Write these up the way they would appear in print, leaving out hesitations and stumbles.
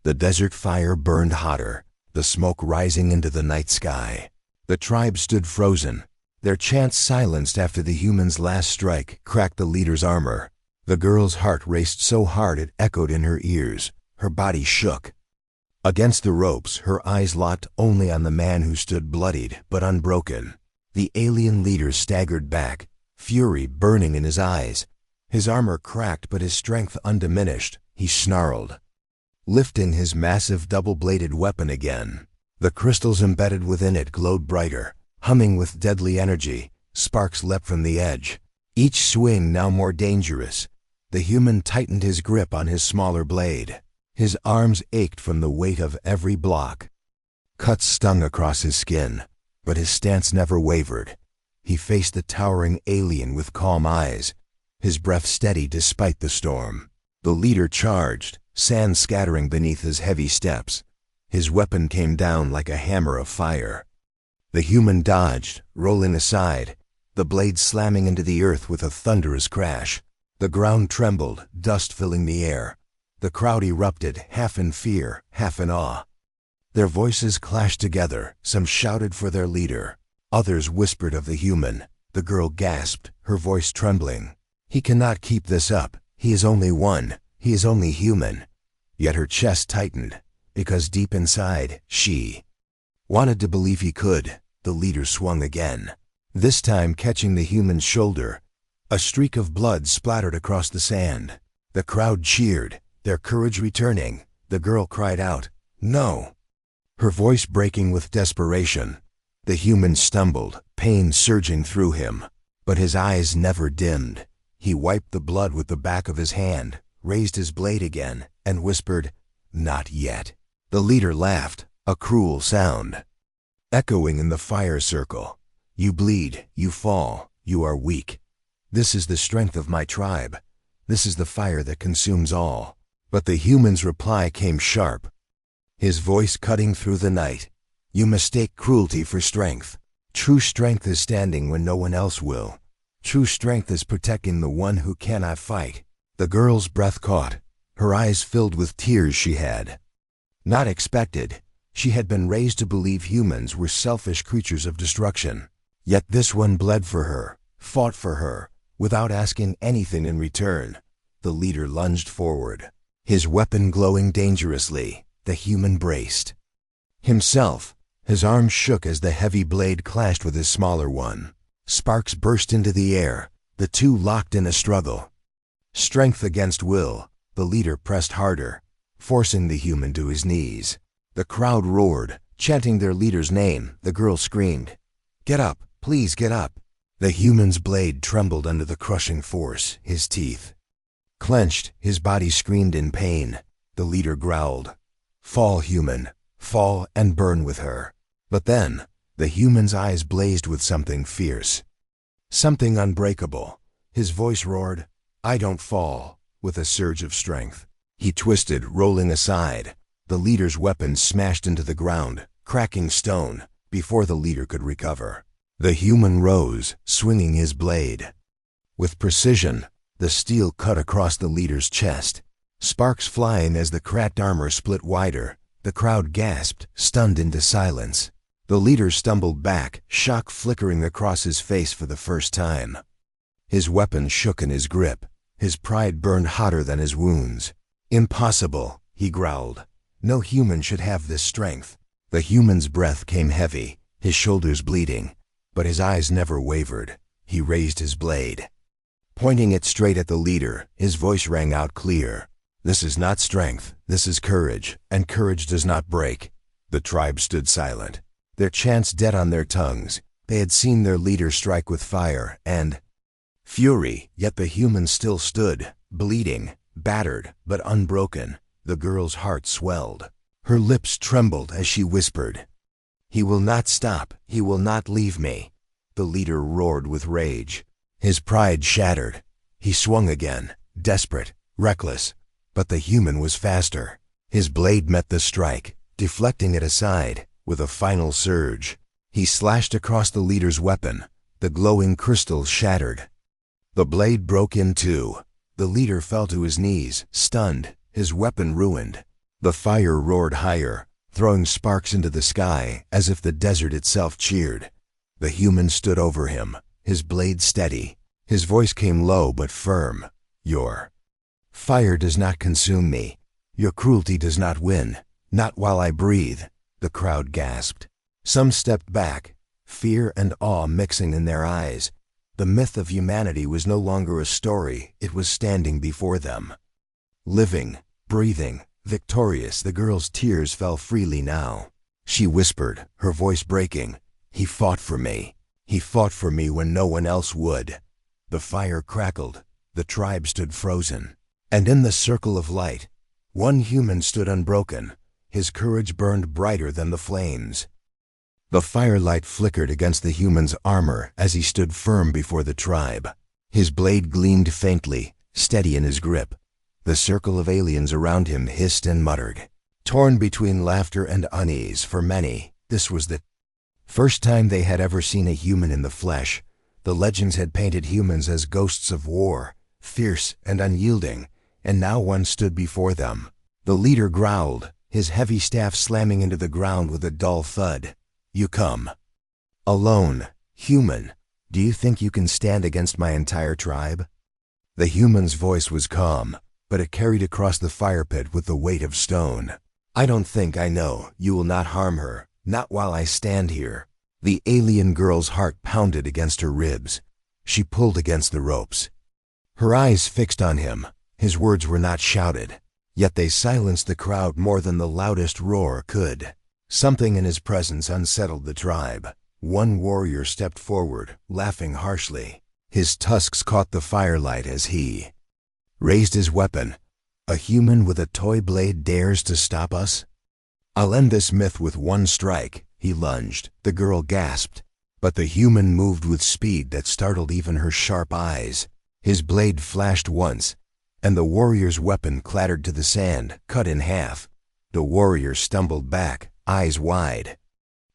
The desert fire burned hotter, the smoke rising into the night sky. The tribe stood frozen, their chants silenced after the human's last strike cracked the leader's armor. The girl's heart raced so hard it echoed in her ears. Her body shook. Against the ropes, her eyes locked only on the man who stood bloodied but unbroken. The alien leader staggered back, fury burning in his eyes. His armor cracked but his strength undiminished. He snarled, lifting his massive double-bladed weapon again. The crystals embedded within it glowed brighter, humming with deadly energy. Sparks leapt from the edge, each swing now more dangerous. The human tightened his grip on his smaller blade. His arms ached from the weight of every block. Cuts stung across his skin, but his stance never wavered. He faced the towering alien with calm eyes, his breath steady despite the storm. The leader charged, sand scattering beneath his heavy steps. His weapon came down like a hammer of fire. The human dodged, rolling aside, the blade slamming into the earth with a thunderous crash. The ground trembled, dust filling the air. The crowd erupted, half in fear, half in awe. Their voices clashed together. Some shouted for their leader. Others whispered of the human. The girl gasped, her voice trembling. "He cannot keep this up. He is only one. He is only human." Yet her chest tightened, because deep inside, she wanted to believe he could. The leader swung again, this time catching the human's shoulder. A streak of blood splattered across the sand. The crowd cheered, their courage returning. The girl cried out, "No!" her voice breaking with desperation. The human stumbled, pain surging through him, but his eyes never dimmed. He wiped the blood with the back of his hand, raised his blade again, and whispered, "Not yet." The leader laughed, a cruel sound, echoing in the fire circle. "You bleed, you fall, you are weak. This is the strength of my tribe. This is the fire that consumes all." But the human's reply came sharp, his voice cutting through the night. "You mistake cruelty for strength. True strength is standing when no one else will. True strength is protecting the one who cannot fight." The girl's breath caught, her eyes filled with tears she had not expected. She had been raised to believe humans were selfish creatures of destruction. Yet this one bled for her, fought for her, without asking anything in return. The leader lunged forward, his weapon glowing dangerously. The human braced himself. His arm shook as the heavy blade clashed with his smaller one. Sparks burst into the air, the two locked in a struggle. Strength against will, the leader pressed harder, forcing the human to his knees. The crowd roared, chanting their leader's name. The girl screamed, "Get up, please get up." The human's blade trembled under the crushing force, his teeth clenched, his body screamed in pain. The leader growled, "Fall, human, fall and burn with her." But then, the human's eyes blazed with something fierce, something unbreakable. His voice roared, "I don't fall," with a surge of strength. He twisted, rolling aside. The leader's weapon smashed into the ground, cracking stone, before the leader could recover. The human rose, swinging his blade. With precision, the steel cut across the leader's chest, sparks flying as the cracked armor split wider. The crowd gasped, stunned into silence. The leader stumbled back, shock flickering across his face for the first time. His weapon shook in his grip. His pride burned hotter than his wounds. "Impossible," he growled. "No human should have this strength." The human's breath came heavy, his shoulders bleeding, but his eyes never wavered. He raised his blade, pointing it straight at the leader. His voice rang out clear, "This is not strength, this is courage, and courage does not break." The tribe stood silent, their chants dead on their tongues. They had seen their leader strike with fire and fury, yet the human still stood, bleeding, battered, but unbroken. The girl's heart swelled. Her lips trembled as she whispered, "He will not stop. He will not leave me." The leader roared with rage, his pride shattered. He swung again, desperate, reckless, but the human was faster. His blade met the strike, deflecting it aside. With a final surge, he slashed across the leader's weapon. The glowing crystals shattered. The blade broke in two. The leader fell to his knees, stunned, his weapon ruined. The fire roared higher, throwing sparks into the sky as if the desert itself cheered. The human stood over him, his blade steady. His voice came low but firm. Your fire does not consume me. Your cruelty does not win. Not while I breathe. The crowd gasped. Some stepped back, fear and awe mixing in their eyes. The myth of humanity was no longer a story, it was standing before them. Living, breathing, victorious, the girl's tears fell freely now. She whispered, her voice breaking, "He fought for me. He fought for me when no one else would." The fire crackled, the tribe stood frozen. And in the circle of light, one human stood unbroken. His courage burned brighter than the flames. The firelight flickered against the human's armor as he stood firm before the tribe. His blade gleamed faintly, steady in his grip. The circle of aliens around him hissed and muttered. Torn between laughter and unease, for many, this was the first time they had ever seen a human in the flesh. The legends had painted humans as ghosts of war, fierce and unyielding, and now one stood before them. The leader growled, his heavy staff slamming into the ground with a dull thud. "You come alone, human. Do you think you can stand against my entire tribe?" The human's voice was calm, but it carried across the fire pit with the weight of stone. "I don't think I know. You will not harm her, not while I stand here." The alien girl's heart pounded against her ribs. She pulled against the ropes. Her eyes fixed on him. His words were not shouted, yet they silenced the crowd more than the loudest roar could. Something in his presence unsettled the tribe. One warrior stepped forward, laughing harshly. His tusks caught the firelight as he raised his weapon. "A human with a toy blade dares to stop us? I'll end this myth with one strike." He lunged. The girl gasped, but the human moved with speed that startled even her sharp eyes. His blade flashed once, and the warrior's weapon clattered to the sand, cut in half. The warrior stumbled back, eyes wide.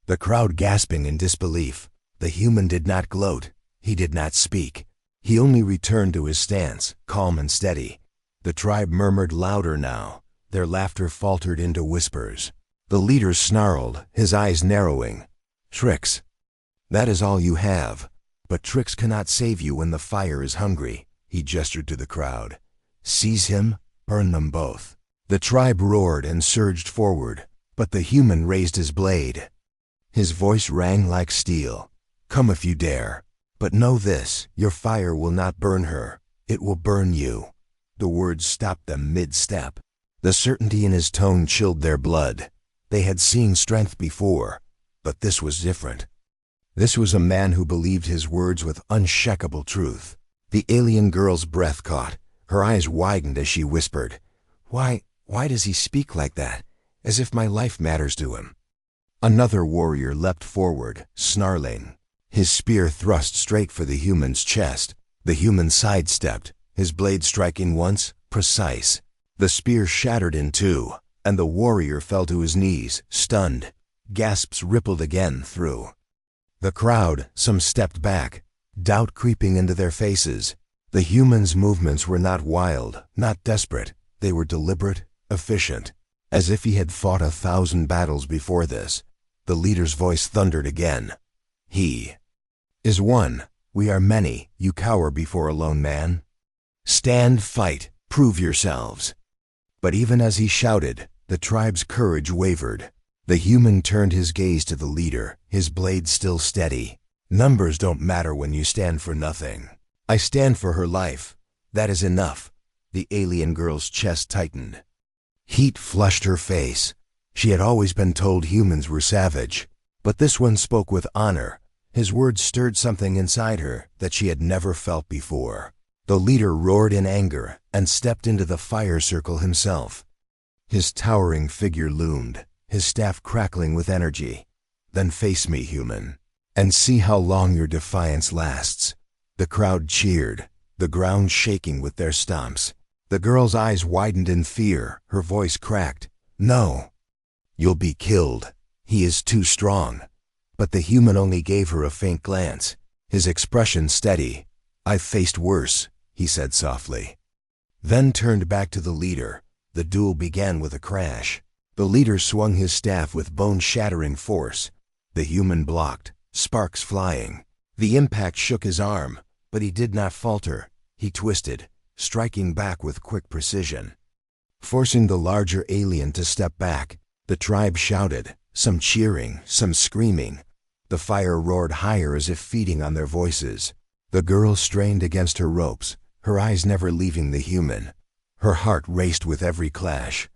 The crowd gasping in disbelief. The human did not gloat. He did not speak. He only returned to his stance, calm and steady. The tribe murmured louder now. Their laughter faltered into whispers. The leader snarled, his eyes narrowing. "Tricks. That is all you have. But tricks cannot save you when the fire is hungry." He gestured to the crowd. "Seize him, burn them both." The tribe roared and surged forward, but the human raised his blade. His voice rang like steel. "Come if you dare. But know this, your fire will not burn her. It will burn you." The words stopped them mid-step. The certainty in his tone chilled their blood. They had seen strength before, but this was different. This was a man who believed his words with unshakable truth. The alien girl's breath caught. Her eyes widened as she whispered, Why does he speak like that? As if my life matters to him." Another warrior leapt forward, snarling. His spear thrust straight for the human's chest. The human sidestepped, his blade striking once, precise. The spear shattered in two, and the warrior fell to his knees, stunned. Gasps rippled again through the crowd. Some stepped back, doubt creeping into their faces. The human's movements were not wild, not desperate. They were deliberate, efficient, as if he had fought 1,000 battles before this. The leader's voice thundered again. "He is one. We are many. You cower before a lone man. Stand, fight, prove yourselves." But even as he shouted, the tribe's courage wavered. The human turned his gaze to the leader, his blade still steady. "Numbers don't matter when you stand for nothing. I stand for her life. That is enough." The alien girl's chest tightened. Heat flushed her face. She had always been told humans were savage, but this one spoke with honor. His words stirred something inside her that she had never felt before. The leader roared in anger and stepped into the fire circle himself. His towering figure loomed, his staff crackling with energy. "Then face me, human, and see how long your defiance lasts." The crowd cheered, the ground shaking with their stomps. The girl's eyes widened in fear, her voice cracked. "No, you'll be killed. He is too strong." But the human only gave her a faint glance, his expression steady. "I've faced worse," he said softly. Then turned back to the leader. The duel began with a crash. The leader swung his staff with bone-shattering force. The human blocked, sparks flying. The impact shook his arm, but he did not falter. He twisted, striking back with quick precision. Forcing the larger alien to step back, the tribe shouted, some cheering, some screaming. The fire roared higher as if feeding on their voices. The girl strained against her ropes, her eyes never leaving the human. Her heart raced with every clash.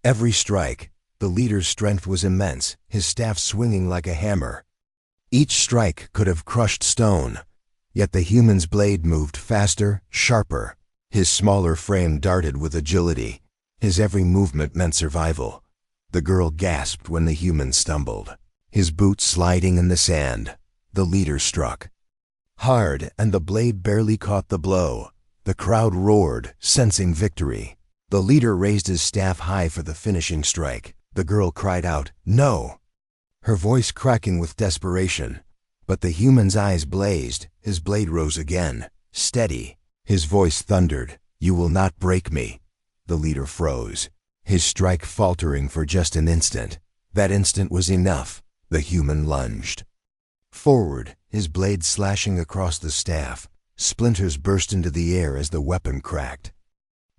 Every strike, the leader's strength was immense, his staff swinging like a hammer. Each strike could have crushed stone, yet the human's blade moved faster, sharper. His smaller frame darted with agility. His every movement meant survival. The girl gasped when the human stumbled, his boots sliding in the sand. The leader struck hard, and the blade barely caught the blow. The crowd roared, sensing victory. The leader raised his staff high for the finishing strike. The girl cried out, "No!" her voice cracking with desperation. But the human's eyes blazed. His blade rose again, steady. His voice thundered, "You will not break me." The leader froze, his strike faltering for just an instant. That instant was enough. The human lunged forward, his blade slashing across the staff. Splinters burst into the air as the weapon cracked.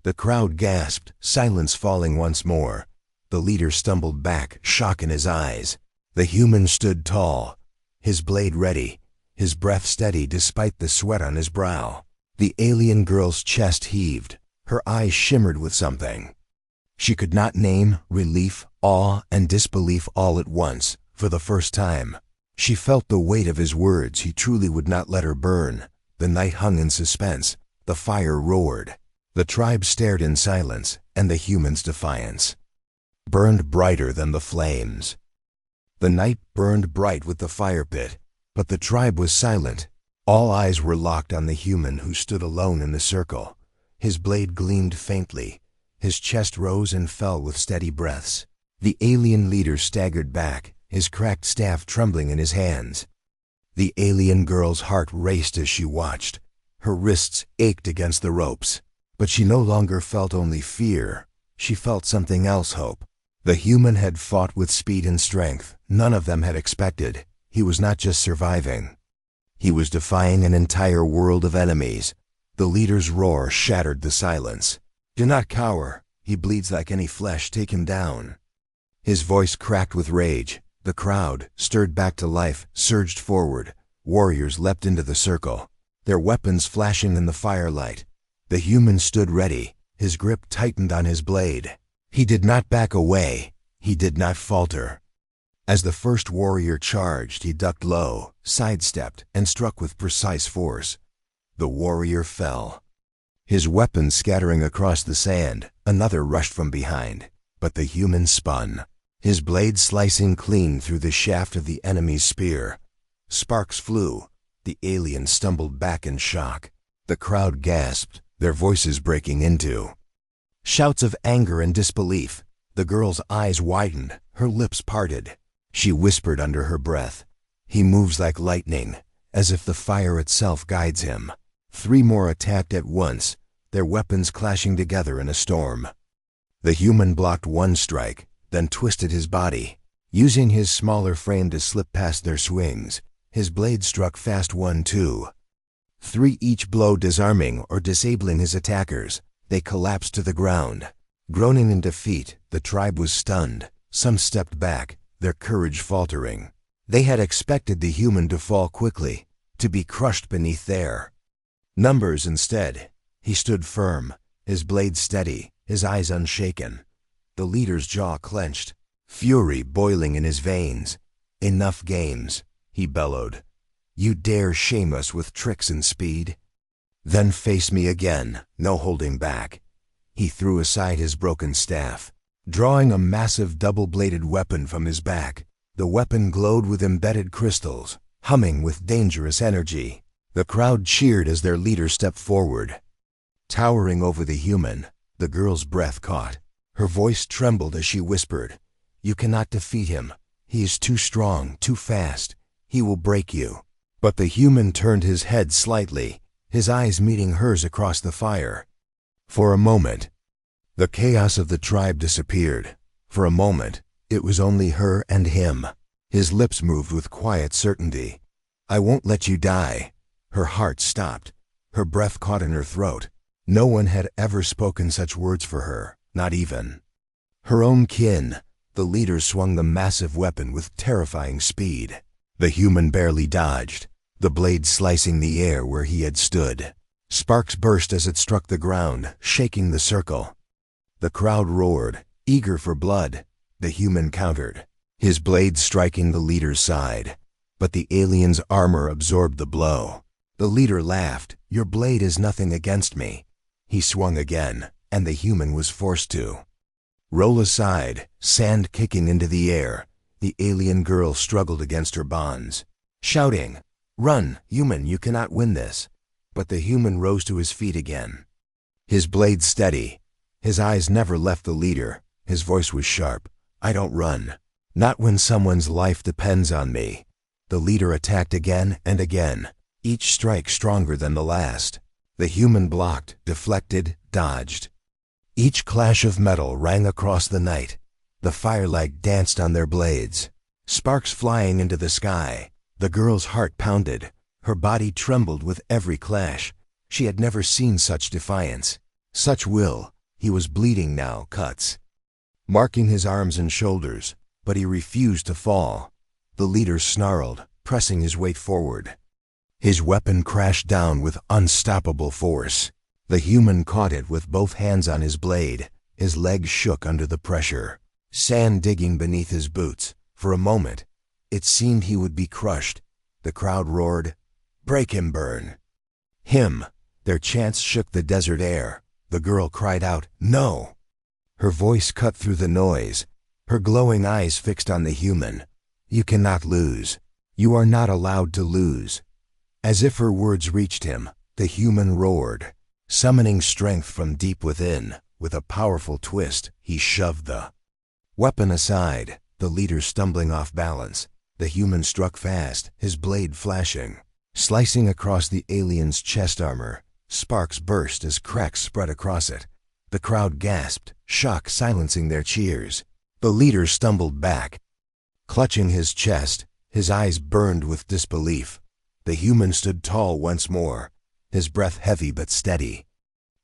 The crowd gasped, silence falling once more. The leader stumbled back, shock in his eyes. The human stood tall, his blade ready, his breath steady despite the sweat on his brow. The alien girl's chest heaved, her eyes shimmered with something she could not name, relief, awe, and disbelief all at once. For the first time, she felt the weight of his words. He truly would not let her burn. The night hung in suspense. The fire roared. The tribe stared in silence, and the human's defiance burned brighter than the flames. The night burned bright with the fire pit, but the tribe was silent. All eyes were locked on the human who stood alone in the circle. His blade gleamed faintly. His chest rose and fell with steady breaths. The alien leader staggered back, his cracked staff trembling in his hands. The alien girl's heart raced as she watched. Her wrists ached against the ropes. But she no longer felt only fear. She felt something else, hope. The human had fought with speed and strength none of them had expected. He was not just surviving. He was defying an entire world of enemies. The leader's roar shattered the silence. "Do not cower. He bleeds like any flesh. Take him down." His voice cracked with rage. The crowd, stirred back to life, surged forward. Warriors leapt into the circle, their weapons flashing in the firelight. The human stood ready, his grip tightened on his blade. He did not back away. He did not falter. As the first warrior charged, he ducked low, sidestepped, and struck with precise force. The warrior fell, his weapon scattering across the sand. Another rushed from behind, but the human spun, his blade slicing clean through the shaft of the enemy's spear. Sparks flew. The alien stumbled back in shock. The crowd gasped, their voices breaking into shouts of anger and disbelief. The girl's eyes widened, her lips parted. She whispered under her breath, "He moves like lightning, as if the fire itself guides him." 3 more attacked at once, their weapons clashing together in a storm. The human blocked one strike, then twisted his body, using his smaller frame to slip past their swings. His blade struck fast 1, 2, 3, each blow disarming or disabling his attackers. They collapsed to the ground. Groaning in defeat, the tribe was stunned. Some stepped back, their courage faltering. They had expected the human to fall quickly, to be crushed beneath their numbers. Instead, he stood firm, his blade steady, his eyes unshaken. The leader's jaw clenched, fury boiling in his veins. "Enough games," he bellowed. "You dare shame us with tricks and speed? Then face me again, no holding back." He threw aside his broken staff, drawing a massive double-bladed weapon from his back. The weapon glowed with embedded crystals, humming with dangerous energy. The crowd cheered as their leader stepped forward. Towering over the human, the girl's breath caught. Her voice trembled as she whispered, "You cannot defeat him. He is too strong, too fast. He will break you." But the human turned his head slightly, his eyes meeting hers across the fire. For a moment, The chaos of the tribe disappeared. For a moment, it was only her and him. His lips moved with quiet certainty. "I won't let you die." Her heart stopped. Her breath caught in her throat. No one had ever spoken such words for her, not even her own kin. The leader swung the massive weapon with terrifying speed. The human barely dodged, the blade slicing the air where he had stood. Sparks burst as it struck the ground, shaking the circle. The crowd roared, eager for blood. The human countered, his blade striking the leader's side. But the alien's armor absorbed the blow. The leader laughed. "Your blade is nothing against me." He swung again, and the human was forced to roll aside, sand kicking into the air. The alien girl struggled against her bonds, shouting, "Run, human, you cannot win this." But the human rose to his feet again, his blade steady. His eyes never left the leader. His voice was sharp. "I don't run. Not when someone's life depends on me." The leader attacked again and again, each strike stronger than the last. The human blocked, deflected, dodged. Each clash of metal rang across the night. The firelight danced on their blades, sparks flying into the sky. The girl's heart pounded. Her body trembled with every clash. She had never seen such defiance, such will. He was bleeding now, cuts marking his arms and shoulders, but he refused to fall. The leader snarled, pressing his weight forward. His weapon crashed down with unstoppable force. The human caught it with both hands on his blade. His legs shook under the pressure, sand digging beneath his boots. For a moment, it seemed he would be crushed. The crowd roared, "Break him, burn him." Their chants shook the desert air. The girl cried out, "No!" Her voice cut through the noise, her glowing eyes fixed on the human. "You cannot lose. You are not allowed to lose." As if her words reached him, the human roared, summoning strength from deep within. With a powerful twist, he shoved the weapon aside, the leader stumbling off balance. The human struck fast, his blade flashing, slicing across the alien's chest armor. Sparks burst as cracks spread across it. The crowd gasped, shock silencing their cheers. The leader stumbled back, clutching his chest. His eyes burned with disbelief. The human stood tall once more, his breath heavy but steady.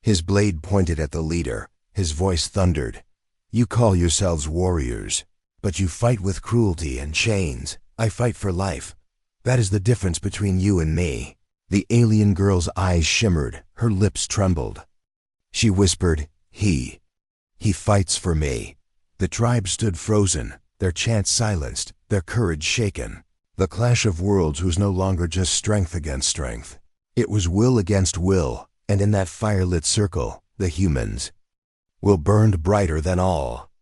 His blade pointed at the leader. His voice thundered, "You call yourselves warriors, but you fight with cruelty and chains. I fight for life. That is the difference between you and me." The alien girl's eyes shimmered, her lips trembled. She whispered, He fights for me." The tribe stood frozen, their chants silenced, their courage shaken. The clash of worlds was no longer just strength against strength. It was will against will, and in that firelit circle, the humans' will burned brighter than all.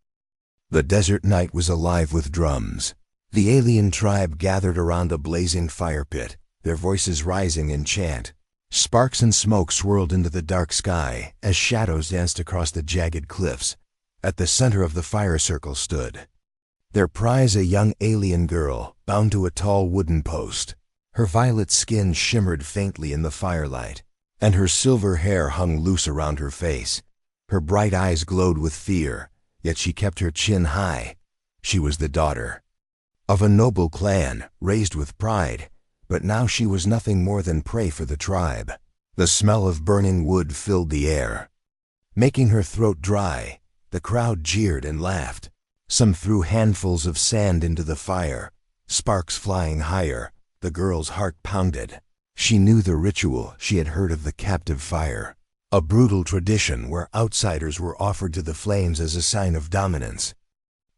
The desert night was alive with drums. The alien tribe gathered around a blazing fire pit, their voices rising in chant. Sparks and smoke swirled into the dark sky as shadows danced across the jagged cliffs. At the center of the fire circle stood their prize, a young alien girl, bound to a tall wooden post. Her violet skin shimmered faintly in the firelight, and her silver hair hung loose around her face. Her bright eyes glowed with fear, yet she kept her chin high. She was the daughter of a noble clan, raised with pride, but now she was nothing more than prey for the tribe. The smell of burning wood filled the air, making her throat dry. The crowd jeered and laughed. Some threw handfuls of sand into the fire, sparks flying higher. The girl's heart pounded. She knew the ritual. She had heard of the captive fire, a brutal tradition where outsiders were offered to the flames as a sign of dominance.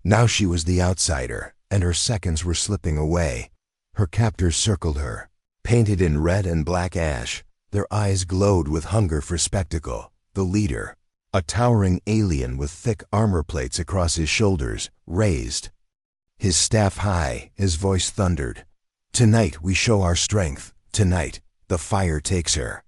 Now she was the outsider, and her seconds were slipping away. Her captors circled her, painted in red and black ash. Their eyes glowed with hunger for spectacle. The leader, a towering alien with thick armor plates across his shoulders, raised his staff high. His voice thundered, "Tonight we show our strength. Tonight, the fire takes her."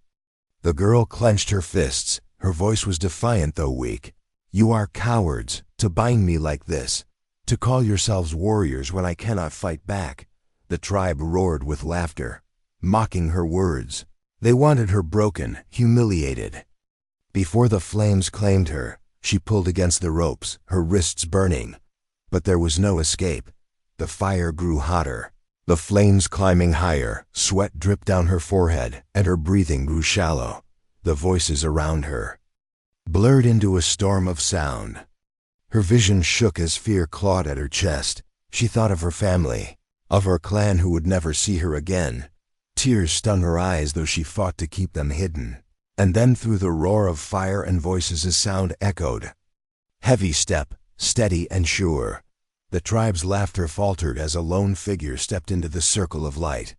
The girl clenched her fists. Her voice was defiant though weak. "You are cowards, to bind me like this, to call yourselves warriors when I cannot fight back." The tribe roared with laughter, mocking her words. They wanted her broken, humiliated. Before the flames claimed her, She pulled against the ropes, her wrists burning. But there was no escape. The fire grew hotter. The flames climbing higher, sweat dripped down her forehead, and her breathing grew shallow. The voices around her blurred into a storm of sound. Her vision shook as fear clawed at her chest. She thought of her family, of her clan who would never see her again. Tears stung her eyes though she fought to keep them hidden. And then through the roar of fire and voices a sound echoed. Heavy step, steady and sure. The tribe's laughter faltered as a lone figure stepped into the circle of light.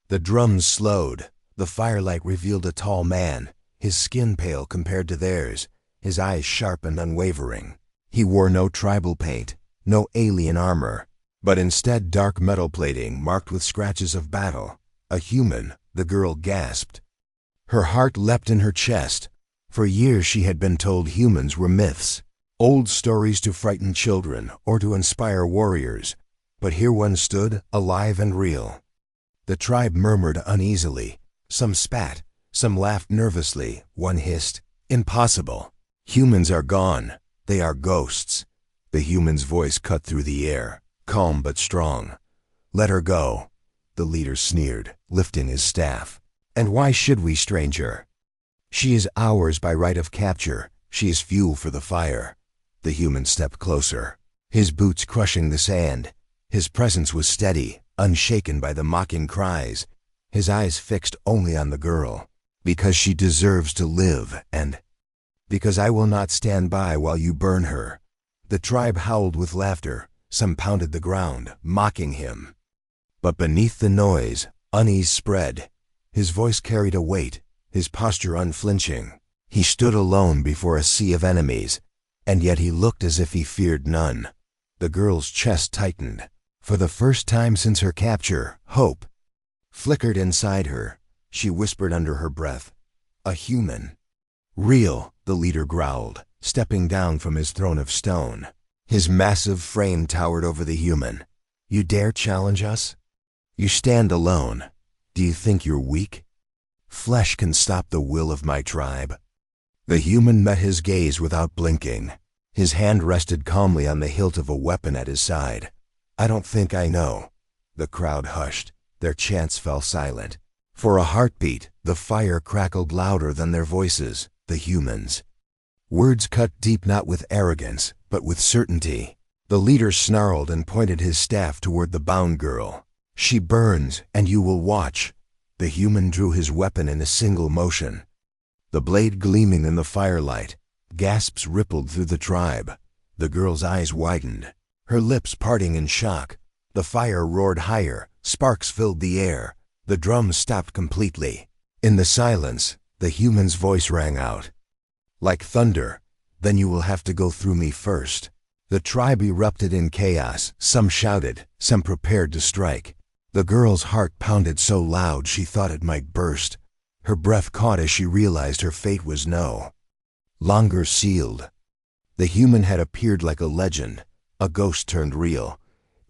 The drums slowed. The firelight revealed a tall man, his skin pale compared to theirs, his eyes sharp and unwavering. He wore no tribal paint, no alien armor, but instead dark metal plating marked with scratches of battle. A human, the girl gasped. Her heart leapt in her chest. For years she had been told humans were myths, old stories to frighten children or to inspire warriors. But here one stood, alive and real. The tribe murmured uneasily. Some spat, some laughed nervously. One hissed, "Impossible. Humans are gone. They are ghosts." The human's voice cut through the air, calm but strong. "Let her go," the leader sneered, lifting his staff. "And why should we, stranger? She is ours by right of capture. She is fuel for the fire." The human stepped closer, his boots crushing the sand. His presence was steady, unshaken by the mocking cries, his eyes fixed only on the girl. "Because she deserves to live, and because I will not stand by while you burn her." The tribe howled with laughter. Some pounded the ground, mocking him. But beneath the noise, unease spread. His voice carried a weight, his posture unflinching. He stood alone before a sea of enemies, and yet he looked as if he feared none. The girl's chest tightened. For the first time since her capture, hope flickered inside her. She whispered under her breath, "A human." "Real," the leader growled, stepping down from his throne of stone. His massive frame towered over the human. "You dare challenge us? You stand alone. Do you think you're weak? Flesh can stop the will of my tribe." The human met his gaze without blinking. His hand rested calmly on the hilt of a weapon at his side. "I don't think I know." The crowd hushed. Their chants fell silent. For a heartbeat, the fire crackled louder than their voices, the humans. Words cut deep not with arrogance, but with certainty. The leader snarled and pointed his staff toward the bound girl. "She burns, and you will watch." The human drew his weapon in a single motion, the blade gleaming in the firelight. Gasps rippled through the tribe. The girl's eyes widened, her lips parting in shock. The fire roared higher, sparks filled the air. The drums stopped completely. In the silence, the human's voice rang out. Like thunder, "Then you will have to go through me first." The tribe erupted in chaos. Some shouted, some prepared to strike. The girl's heart pounded so loud she thought it might burst. Her breath caught as she realized her fate was no longer sealed. The human had appeared like a legend, a ghost turned real.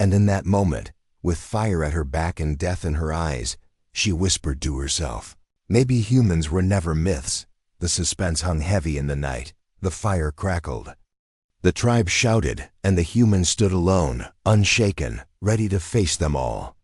And in that moment, with fire at her back and death in her eyes, she whispered to herself, "Maybe humans were never myths." The suspense hung heavy in the night. The fire crackled. The tribe shouted, and the human stood alone, unshaken, ready to face them all.